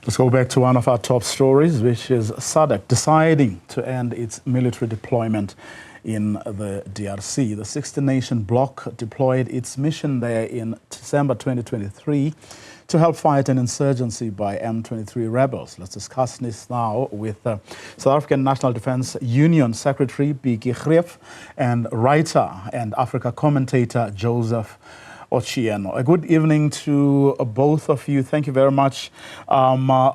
Let's go back to one of our top stories, which is SADC deciding to end its military deployment in the DRC. The 16-nation bloc deployed its mission there in December 2023 to help fight an insurgency by M23 rebels. Let's discuss this now with South African National Defence Union Secretary Pikkie Greeff and writer and Africa commentator Joseph Ochieno. A good evening to both of you. Thank you very much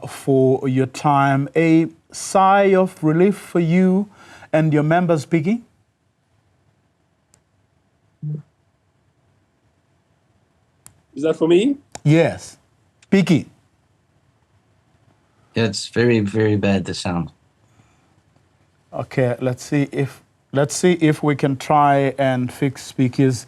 for your time. A sigh of relief for you and your members, Pikkie? Is that for me? Yes. Pikkie. Yeah, it's very, very bad, the sound. Okay, let's see if we can try and fix Pikkie's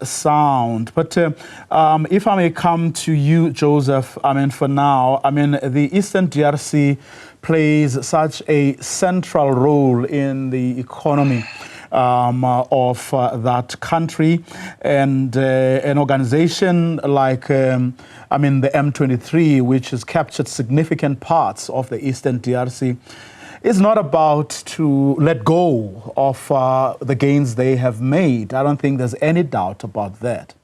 sound. But if I may come to you, Joseph, for now, the Eastern DRC plays such a central role in the economy of that country, and an organization like the M23, which has captured significant parts of the Eastern DRC, is not about to let go of the gains they have made. I don't think there's any doubt about that.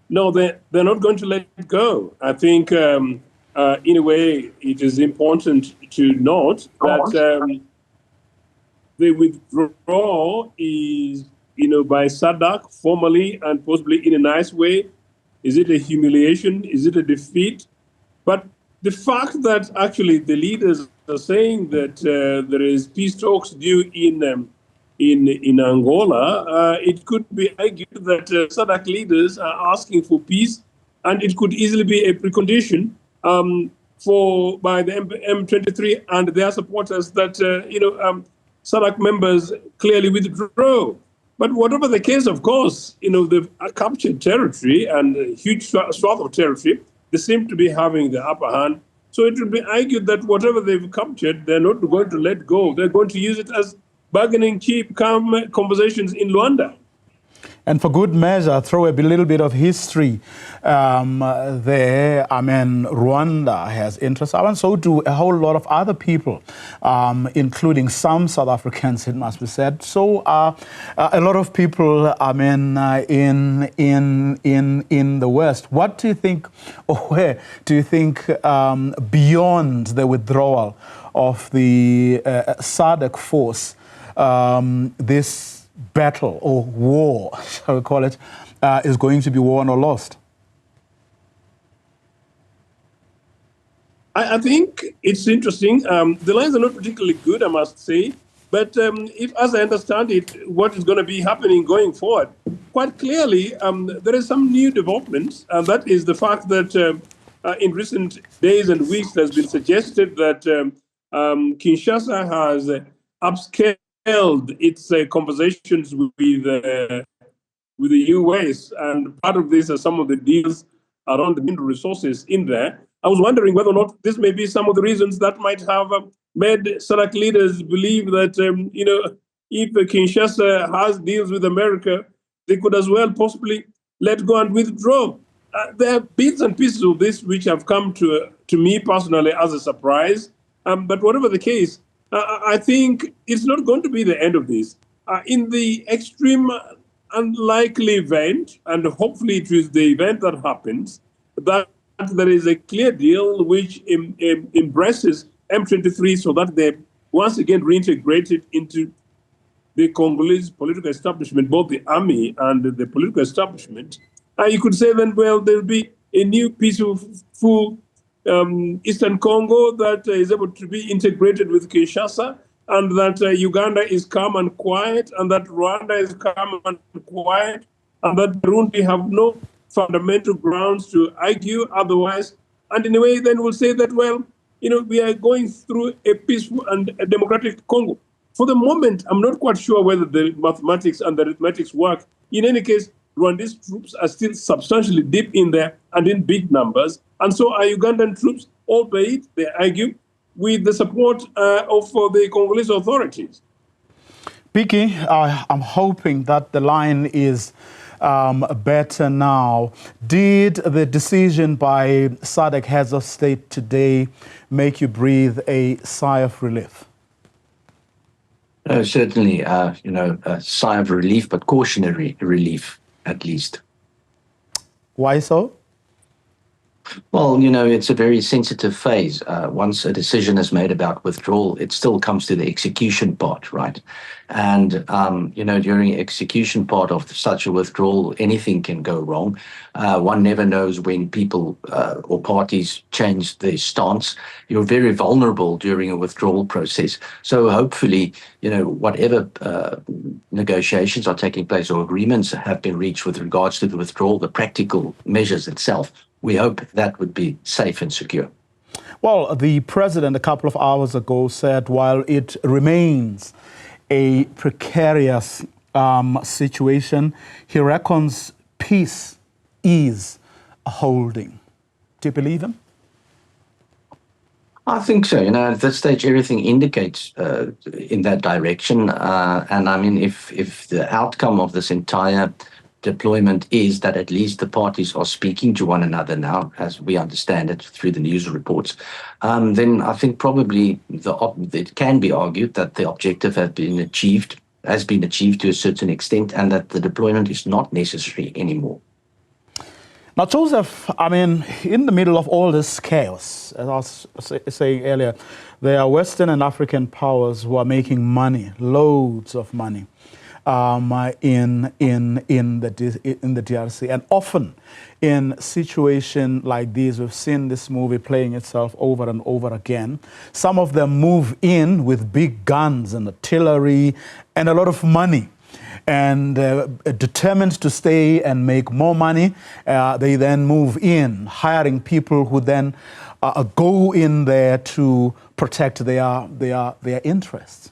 No, they're not going to let it go. I think, in a way, it is important to note that the withdrawal is, by SADC formally and possibly in a nice way. Is it a humiliation? Is it a defeat? But the fact that actually the leaders are saying that there is peace talks due in Angola, it could be argued that SADC leaders are asking for peace, and it could easily be a precondition by the M23 and their supporters that SADC members clearly withdraw. But whatever the case, of course, they've captured territory and a huge swath of territory. They seem to be having the upper hand. So it will be argued that whatever they've captured, they're not going to let go. They're going to use it as bargaining chip conversations in Luanda. And for good measure, throw a little bit of history there. Rwanda has interest, and so do a whole lot of other people, including some South Africans, it must be said. So a lot of people, in the West. What do you think, or where do you think, beyond the withdrawal of the SADC force, this battle or war, shall we call it, is going to be won or lost? I think it's interesting. The lines are not particularly good, I must say. But if, as I understand it, what is going to be happening going forward, quite clearly, there is some new developments. And that is the fact that in recent days and weeks, it has been suggested that Kinshasa has upscaled its conversations with the US, and part of this are some of the deals around the mineral resources in there. I was wondering whether or not this may be some of the reasons that might have made SADC leaders believe that if Kinshasa has deals with America, they could as well possibly let go and withdraw. There are bits and pieces of this which have come to me personally as a surprise. But whatever the case, I think it's not going to be the end of this. In the extreme unlikely event, and hopefully it is the event that happens, that there is a clear deal which embraces M23 so that they once again reintegrated into the Congolese political establishment, both the army and the political establishment. You could say then, well, there'll be a new peaceful Eastern Congo that is able to be integrated with Kinshasa, and that Uganda is calm and quiet, and that Rwanda is calm and quiet, and that Burundi have no fundamental grounds to argue otherwise. And in a way, then we'll say that, well, we are going through a peaceful and a democratic Congo. For the moment, I'm not quite sure whether the mathematics and the arithmetics work. In any case, Rwandese troops are still substantially deep in there and in big numbers. And so are Ugandan troops, albeit, they argue, with the support of the Congolese authorities. Pikkie, I'm hoping that the line is better now. Did the decision by SADC heads of state today make you breathe a sigh of relief? Certainly, a sigh of relief, but cautionary relief, at least. Why so? Well, it's a very sensitive phase. Once a decision is made about withdrawal, it still comes to the execution part, right? And, during the execution part of such a withdrawal, anything can go wrong. One never knows when people or parties change their stance. You're very vulnerable during a withdrawal process. So hopefully, whatever negotiations are taking place or agreements have been reached with regards to the withdrawal, the practical measures itself, we hope that would be safe and secure. Well, the president a couple of hours ago said while it remains a precarious situation, he reckons peace is holding. Do you believe him? I think so. At this stage, everything indicates in that direction. And I mean, if the outcome of this entire deployment is that at least the parties are speaking to one another now, as we understand it through the news reports, then I think probably it can be argued that the objective has been achieved to a certain extent, and that the deployment is not necessary anymore. Now, Joseph, I mean, in the middle of all this chaos, as I was saying earlier, there are Western and African powers who are making money, loads of money, in the DRC, and often in situation like these, we've seen this movie playing itself over and over again. Some of them move in with big guns and artillery and a lot of money, and determined to stay and make more money. They then move in, hiring people who then go in there to protect their interests.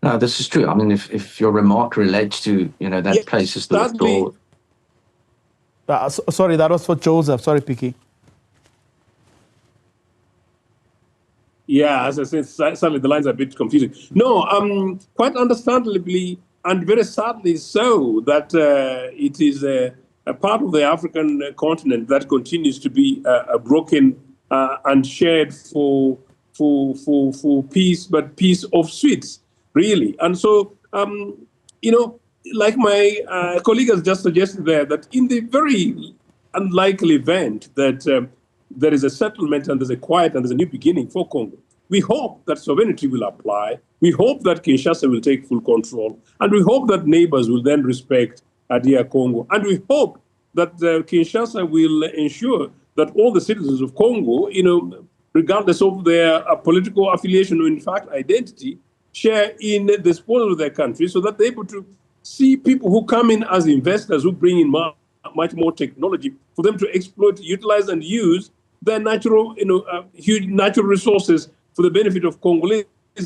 No, this is true. I mean, if your remark relates to, that places the withdrawal. Sorry, that was for Joseph. Sorry, Pikkie. Yeah, as I said, sadly, the lines are a bit confusing. No, quite understandably and very sadly so, that it is a part of the African continent that continues to be broken and shared for peace, but peace of sweets, really. And so, like my colleague has just suggested there, that in the very unlikely event that there is a settlement and there's a quiet and there's a new beginning for Congo, we hope that sovereignty will apply. We hope that Kinshasa will take full control. And we hope that neighbors will then respect DR Congo. And we hope that Kinshasa will ensure that all the citizens of Congo, regardless of their political affiliation or in fact identity, share in the spoil of their country, so that they're able to see people who come in as investors who bring in much more technology for them to exploit, utilize, and use their natural, huge natural resources for the benefit of Congolese,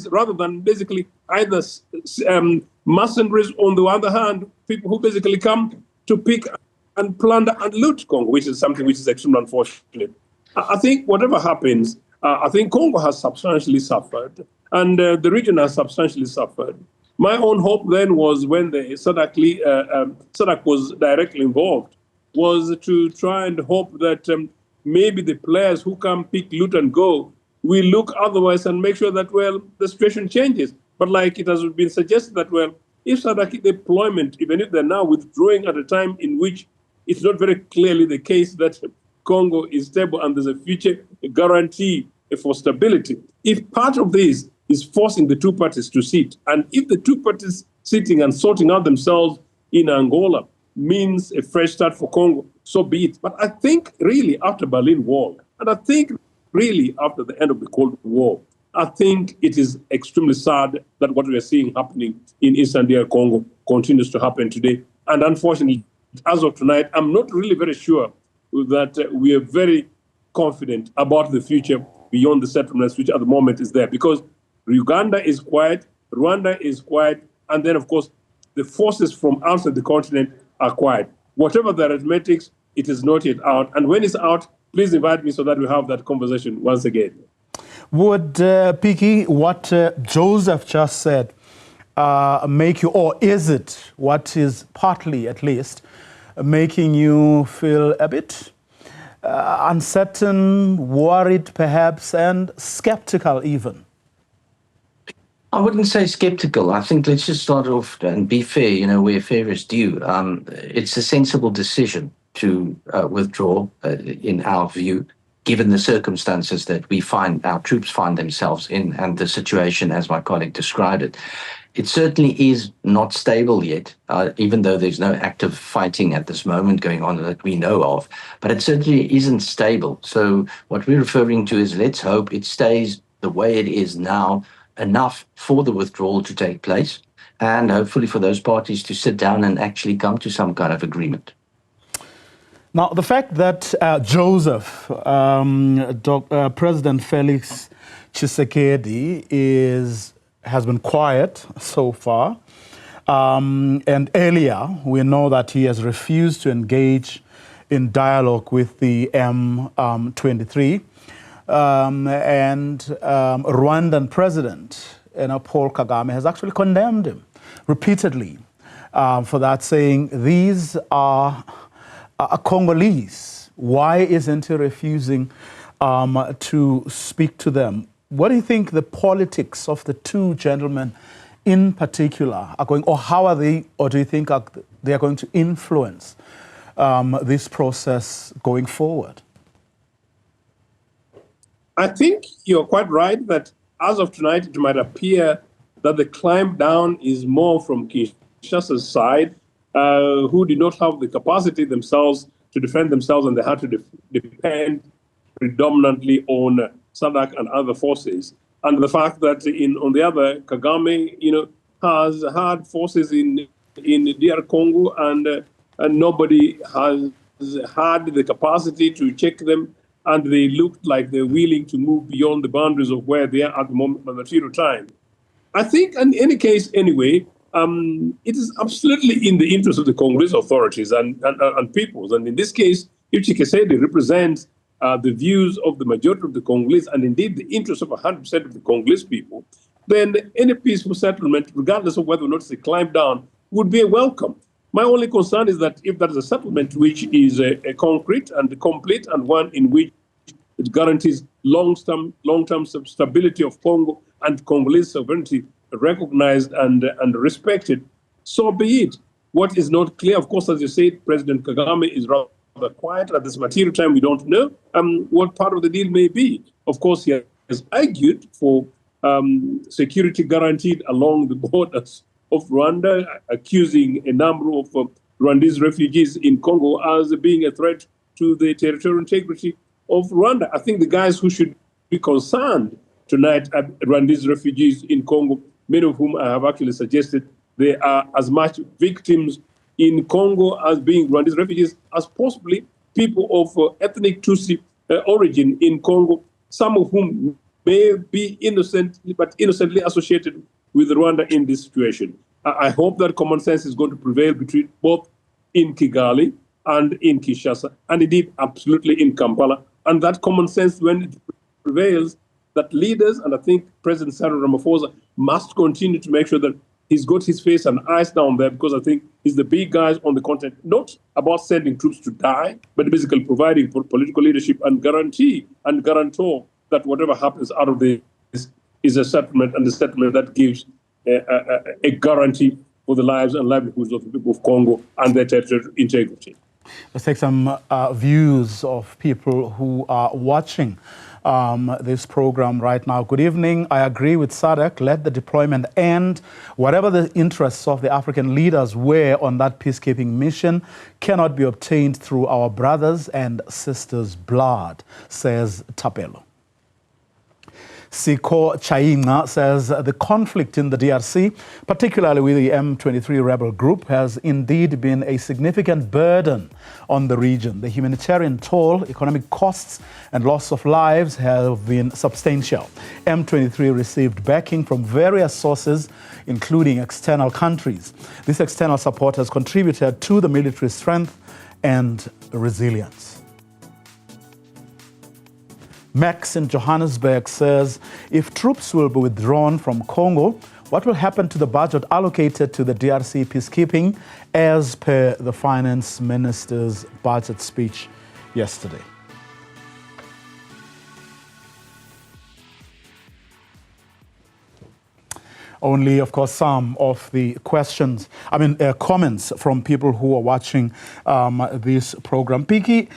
rather than basically either mercenaries on the other hand, people who basically come to pick and plunder and loot Congo, which is something which is extremely unfortunate. I think whatever happens, I think Congo has substantially suffered, and the region has substantially suffered. My own hope then was, when the SADC was directly involved, was to try and hope that maybe the players who come pick, loot, and go will look otherwise and make sure that, well, the situation changes. But like it has been suggested that, well, if SADC deployment, even if they're now withdrawing at a time in which it's not very clearly the case that Congo is stable and there's a future guarantee for stability, if part of this is forcing the two parties to sit, and if the two parties sitting and sorting out themselves in Angola means a fresh start for Congo, so be it. But I think really after Berlin Wall, and I think really after the end of the Cold War, I think it is extremely sad that what we are seeing happening in Eastern DR Congo continues to happen today. And unfortunately, as of tonight, I'm not really very sure that we are very confident about the future beyond the settlements, which at the moment is there. Because Uganda is quiet, Rwanda is quiet, and then, of course, the forces from outside the continent are quiet. Whatever the arithmetics, it is not yet out. And when it's out, please invite me so that we have that conversation once again. Would, Pikkie, what Joseph just said, make you, or is it what is partly at least making you feel a bit uncertain, worried perhaps, and skeptical even? I wouldn't say skeptical. I think let's just start off and be fair, you know, where fair is due. It's a sensible decision to withdraw, in our view, given the circumstances that our troops find themselves in and the situation as my colleague described it. It certainly is not stable yet, even though there's no active fighting at this moment going on that we know of, but it certainly isn't stable. So what we're referring to is, let's hope it stays the way it is now, enough for the withdrawal to take place, and hopefully for those parties to sit down and actually come to some kind of agreement. Now, the fact that Joseph, President Felix Tshisekedi has been quiet so far, and earlier we know that he has refused to engage in dialogue with the M23, and Rwandan President Paul Kagame has actually condemned him repeatedly for that, saying these are Congolese. Why isn't he refusing to speak to them? What do you think the politics of the two gentlemen in particular are going, or how are they, or do you think they are going to influence this process going forward? I think you're quite right that as of tonight, it might appear that the climb down is more from Kinshasa's side, who did not have the capacity themselves to defend themselves, and they had to depend predominantly on SADC and other forces. And the fact that on the other, Kagame, has had forces in DR Congo, and nobody has had the capacity to check them, and they looked like they're willing to move beyond the boundaries of where they are at the moment, the material time. I think, in any case, anyway, it is absolutely in the interest of the Congolese authorities and peoples. And in this case, if Tshisekedi represents the views of the majority of the Congolese, and indeed the interests of 100% of the Congolese people, then any peaceful settlement, regardless of whether or not it's a climb down, would be a welcome. My only concern is that if there is a settlement which is a concrete and complete, and one in which it guarantees long-term stability of Congo and Congolese sovereignty recognized and respected, so be it. What is not clear, of course, as you said, President Kagame is rather quiet at this material time. We don't know what part of the deal may be. Of course, he has argued for security guaranteed along the borders of Rwanda, accusing a number of Rwandese refugees in Congo as being a threat to the territorial integrity of Rwanda. I think the guys who should be concerned tonight are Rwandese refugees in Congo, many of whom I have actually suggested they are as much victims in Congo as being Rwandese refugees as possibly people of ethnic Tutsi origin in Congo, some of whom may be innocent, but innocently associated with Rwanda in this situation. I hope that common sense is going to prevail between both in Kigali and in Kinshasa, and indeed absolutely in Kampala. And that common sense, when it prevails, that leaders, and I think President Cyril Ramaphosa must continue to make sure that he's got his face and eyes down there, because I think he's the big guys on the continent, not about sending troops to die, but basically providing for political leadership and guarantee and guarantor that whatever happens out of this is a settlement, and a settlement that gives a guarantee for the lives and livelihoods of the people of Congo and their territorial integrity. Let's take some views of people who are watching this program right now. Good evening. I agree with SADC. Let the deployment end. Whatever the interests of the African leaders were on that peacekeeping mission cannot be obtained through our brothers and sisters' blood, says Tapelo. Siko Chainga says the conflict in the DRC, particularly with the M23 rebel group, has indeed been a significant burden on the region. The humanitarian toll, economic costs, and loss of lives have been substantial. M23 received backing from various sources, including external countries. This external support has contributed to the military strength and resilience. Max in Johannesburg says, if troops will be withdrawn from Congo, What will happen to the budget allocated to the DRC peacekeeping as per the finance minister's budget speech yesterday? Only, of course, some of the comments from people who are watching this program. Pikkie,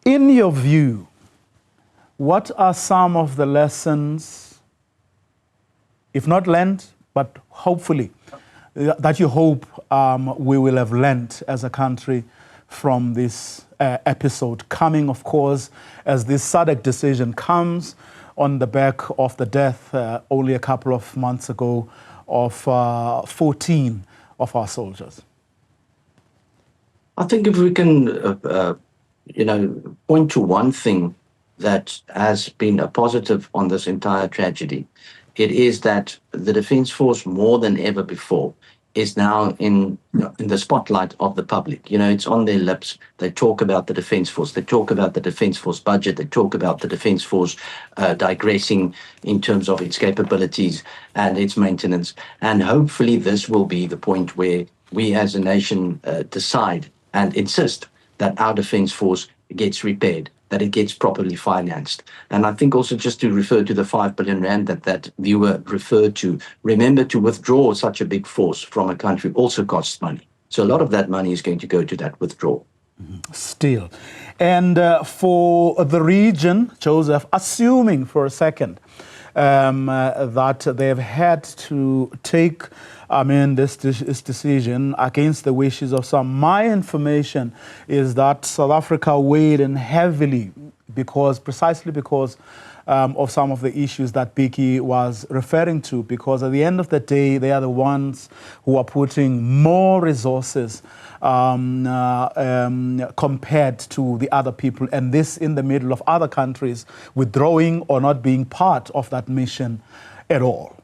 in your view, what are some of the lessons, if not learned, but hopefully, that you hope we will have learned as a country from this episode, coming, of course, as this SADC decision comes on the back of the death only a couple of months ago of 14 of our soldiers? I think if we can, point to one thing that has been a positive on this entire tragedy, it is that the Defence Force, more than ever before, is now in the spotlight of the public. It's on their lips. They talk about the Defence Force. They talk about the Defence Force budget. They talk about the Defence Force digressing in terms of its capabilities and its maintenance. And hopefully this will be the point where we as a nation decide and insist that our Defence Force gets repaired, that it gets properly financed. And I think also, just to refer to the 5 billion rand that viewer referred to, remember, to withdraw such a big force from a country also costs money. So a lot of that money is going to go to that withdrawal. Still. And for the region, Joseph, assuming for a second that they've had to take this decision against the wishes of some. My information is that South Africa weighed in heavily precisely because of some of the issues that Pikkie was referring to, because at the end of the day, they are the ones who are putting more resources compared to the other people, and this in the middle of other countries withdrawing or not being part of that mission at all.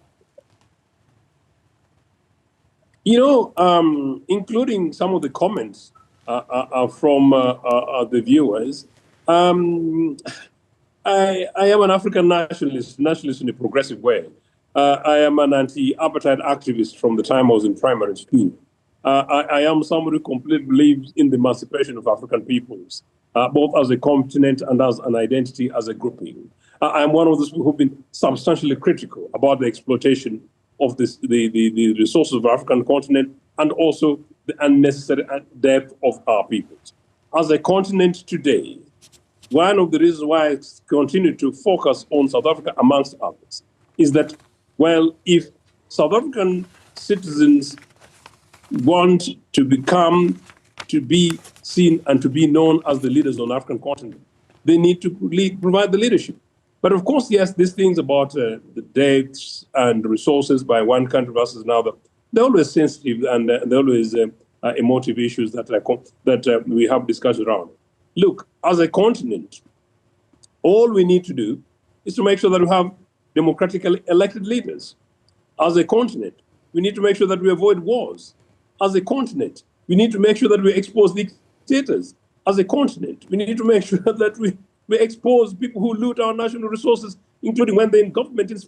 Including some of the comments from the viewers, I am an African nationalist in a progressive way. I am an anti-apartheid activist from the time I was in primary school. I am somebody who completely believes in the emancipation of African peoples, both as a continent and as an identity, as a grouping. I am one of those people who've been substantially critical about the exploitation of the resources of the African continent, and also the unnecessary depth of our peoples. As a continent today, one of the reasons why I continue to focus on South Africa, amongst others, is that, well, if South African citizens want to be seen and to be known as the leaders on the African continent, they need to provide the leadership. But of course, yes, these things about the debts and resources by one country versus another, they're always sensitive, and they're always emotive issues that we have discussed around. Look, as a continent, all we need to do is to make sure that we have democratically elected leaders. As a continent, we need to make sure that we avoid wars. As a continent, we need to make sure that we expose dictators. As a continent, we need to make sure that we expose people who loot our national resources, including when they're in government, in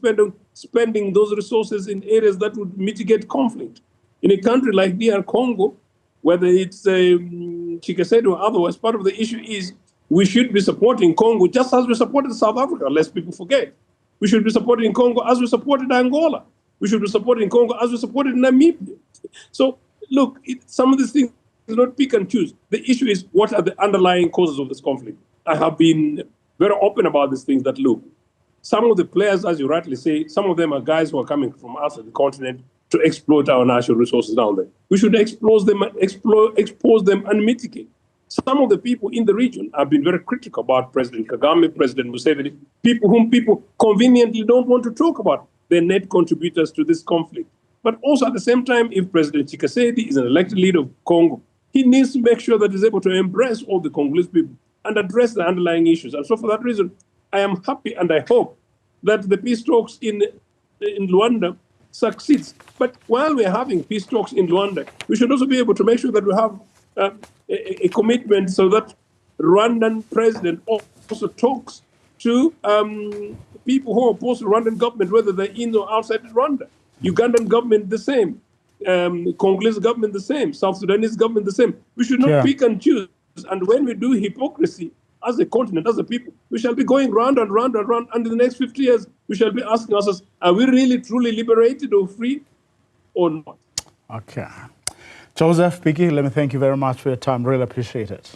spending those resources in areas that would mitigate conflict. In a country like DR Congo, whether it's Chickased or otherwise, part of the issue is we should be supporting Congo just as we supported South Africa, lest people forget. We should be supporting Congo as we supported Angola. We should be supporting Congo as we supported Namibia. So, look, some of these things do not pick and choose. The issue is, what are the underlying causes of this conflict? I have been very open about these things, that, look, some of the players, as you rightly say, some of them are guys who are coming from outside the continent to exploit our natural resources down there. We should expose them and mitigate. Some of the people in the region have been very critical about President Kagame, President Museveni, people whom people conveniently don't want to talk about, their net contributors to this conflict. But also at the same time, if President Tshisekedi is an elected leader of Congo, he needs to make sure that he's able to embrace all the Congolese people and address the underlying issues. And so for that reason, I am happy and I hope that the peace talks in Luanda succeeds. But while we're having peace talks in Luanda, we should also be able to make sure that we have a commitment so that Rwandan president also talks to people who oppose the Rwandan government, whether they're in or outside Rwanda. Ugandan government the same, Congolese government the same, South Sudanese government the same. We should not pick and choose. And when we do hypocrisy as a continent, as a people, we shall be going round and round and round. And in the next 50 years, we shall be asking ourselves, are we really truly liberated or free or not? Okay. Joseph, Pikkie, let me thank you very much for your time. Really appreciate it.